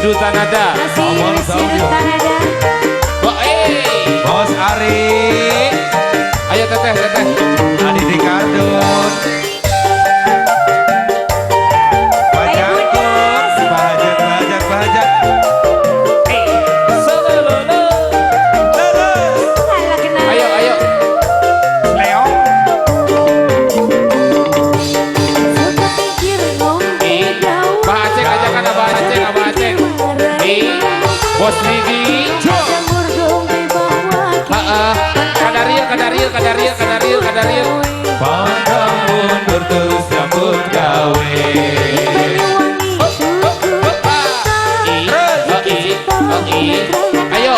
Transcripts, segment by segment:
Duta Nada. Duta Nada. Bos Ari. Ayo teteh. Adi di kardus. Bahajat. Ayo. Leong. Abah Aceh ajakan Abah Aceh. Bos Nidi. Kadaril. Pantang mundur terus nyambut gawe. Ayo.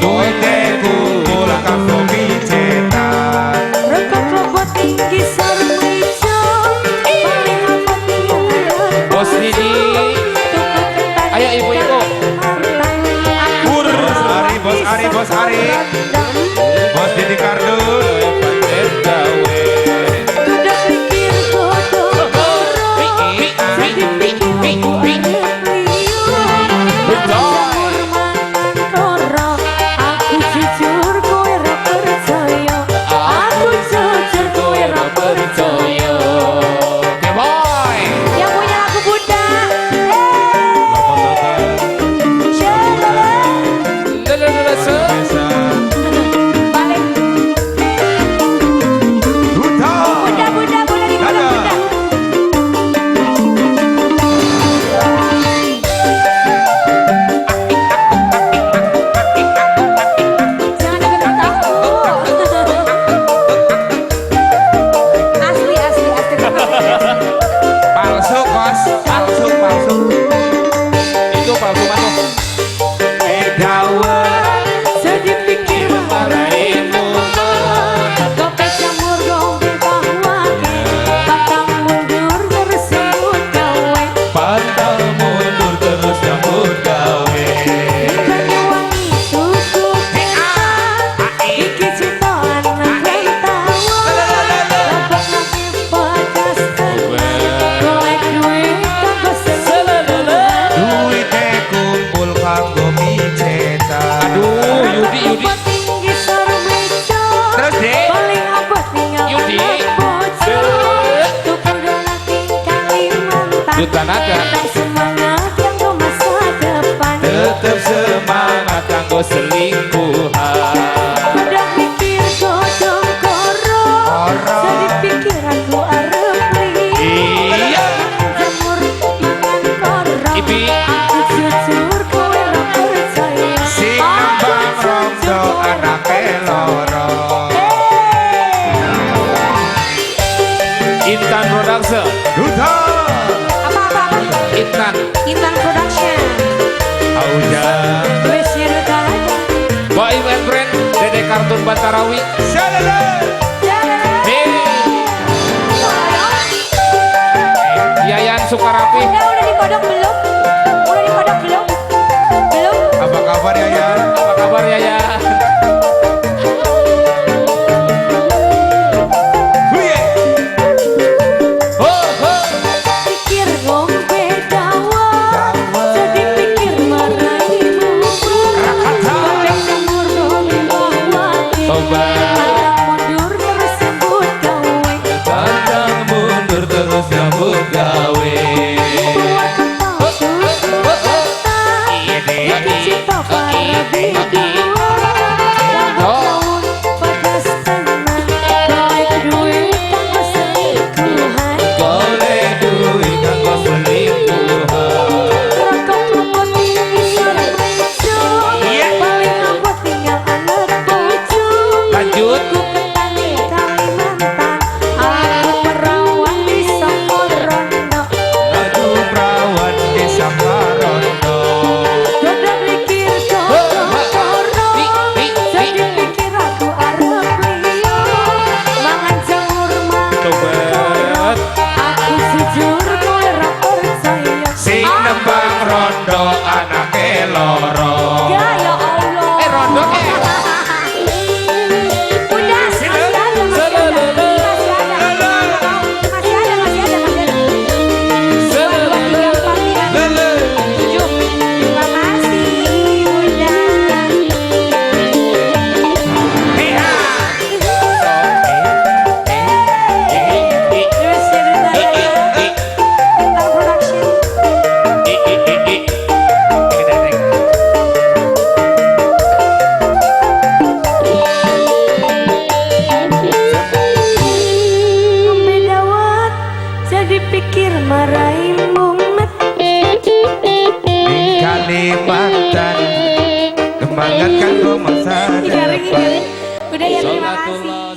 Duit deku pulang kampung picetan. Bos Nidi. Ayo ibu-ibu. Bos Ari. Bos Didi Kardus. Duta Nada. Tetap semangat kanggo selingkuhan. Udah mikir godong korong, jadi pikir aku arep Iya. jamur mangan korong. Ibi. Aku jujur kowe ora percaya. Sing ngembang rondo anake loro. Intan Production. Duta. Intan Production. Auja. Wesnya Duta Nada. Baim and Brand. Dede Kartun Bantarawi. Shalala. Yayan Sukarapi. Udah dikodok belum? Belum? Apa kabar Yayan? Apa kabar Yayan? Pikir ngombe dawa, jadi pikir maraimu. Golek jamur ngombe bawa, pantang mundur terus sambut gawe. Pantang mundur terus nyambut gawe. Bikin cinta para bidu. Tahun padas tenang, golek duit tanpa selingkuhan. Golek duit kanggo selingkuhan. Rokok tinggi sarang bejo, paling abot tinggal anak bojo. Lanjut. Ku petani Kalimantan, aku perawan di Samarondo. Aku perawan di Samarondo. Godang mikir godong korong, maraimu met Ning Kalimantan Semangat kanggo masa depan udah ya terima kasih Sholatullah